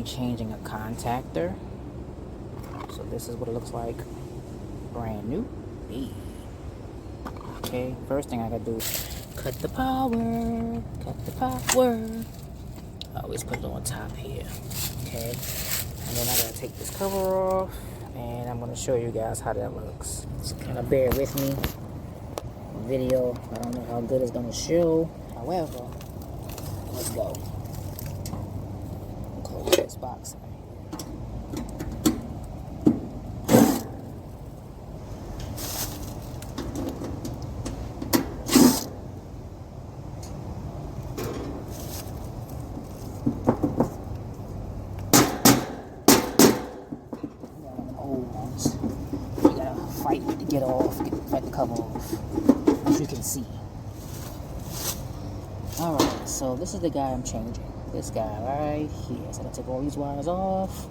be changing a contactor. So this is what it looks like, brand new. Okay, first thing I gotta do is cut the power. I always put it on top here. Okay, and then I gotta take this cover off, and I'm gonna show you guys how that looks. So kind of bear with me. Video, I don't know how good it's gonna show. However, let's go. Close this box. Fight to get off, fight the cover off, as you can see. Alright, so this is the guy I'm changing. This guy right here. So I'm going to take all these wires off,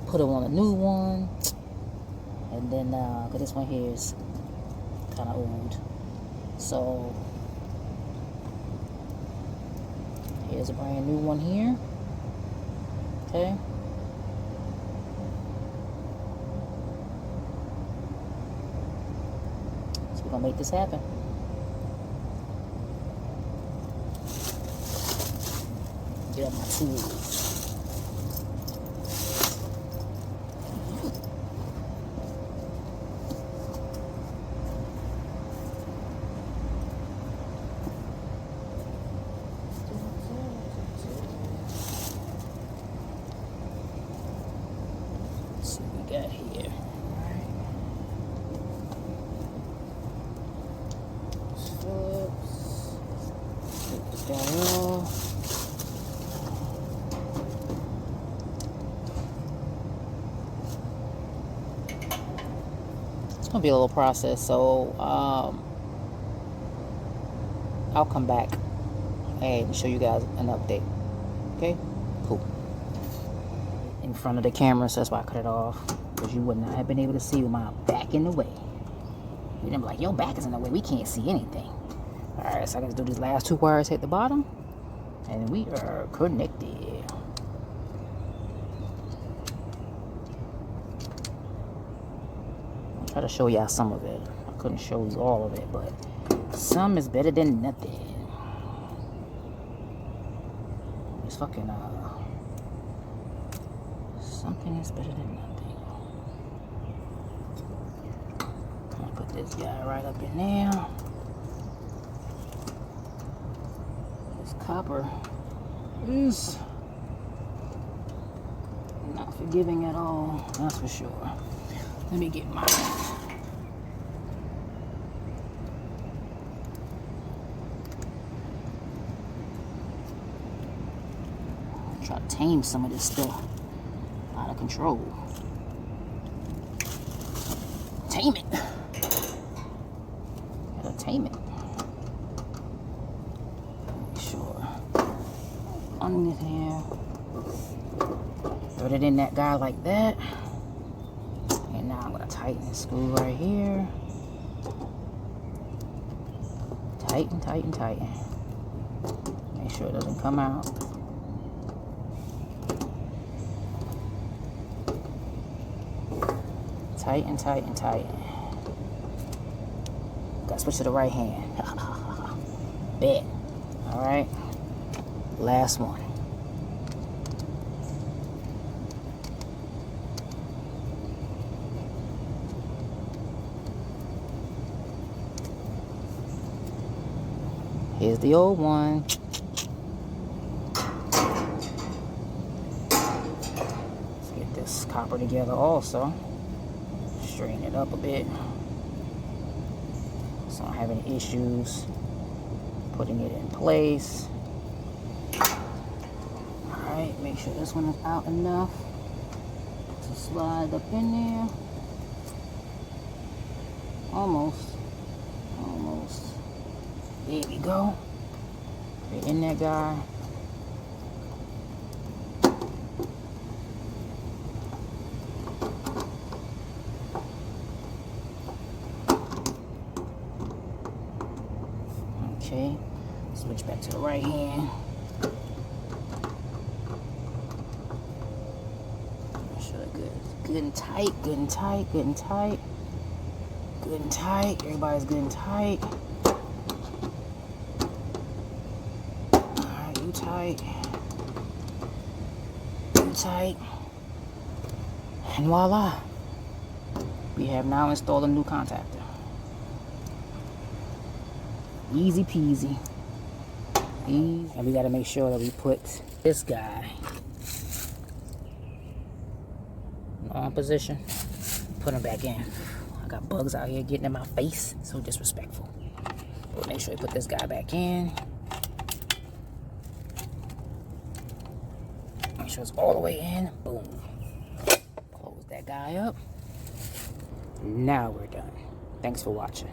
put them on a new one, and then, because this one here is kind of old. So, here's a brand new one here. Okay. We're gonna make this happen. Get up my tools. Let's see what we got here. Take this guy off. It's gonna be a little process, so I'll come back and show you guys an update. Okay, cool. In front of the camera, so that's why I cut it off, because you would not have been able to see with my back in the way. You'd be like, your back is in the way, we can't see anything. Alright, so I gotta do these last two wires at the bottom, and we are connected. I'll try to show y'all some of it. I couldn't show you all of it, but some is better than nothing. It's fucking, something is better than nothing. I'm gonna put this guy right up in there. Copper is not forgiving at all, that's for sure. Let me get mine. Try to tame some of this stuff. Out of control. Tame it. Gotta tame it. Underneath here, put it in that guy like that, and now I'm gonna tighten this screw right here. Tighten. Make sure it doesn't come out. Tighten. Gotta switch to the right hand. Bet. All right. Last one. Here's the old one. Let's get this copper together also. Straighten it up a bit, so I don't have any issues putting it in place. Alright, make sure this one is out enough to slide up in there. Almost. There we go. Right in that guy. Okay, switch back to the right hand. sure they're good. Good and tight, good and tight, good and tight. Good and tight. Everybody's good and tight. Alright, you tight. You tight. And voila. We have now installed a new contactor. Easy peasy. Easy. And we got to make sure that we put this guy in on position. Put him back in. I got bugs out here getting in my face. So disrespectful. We'll make sure we put this guy back in. Make sure it's all the way in. Boom. Close that guy up. Now we're done. Thanks for watching.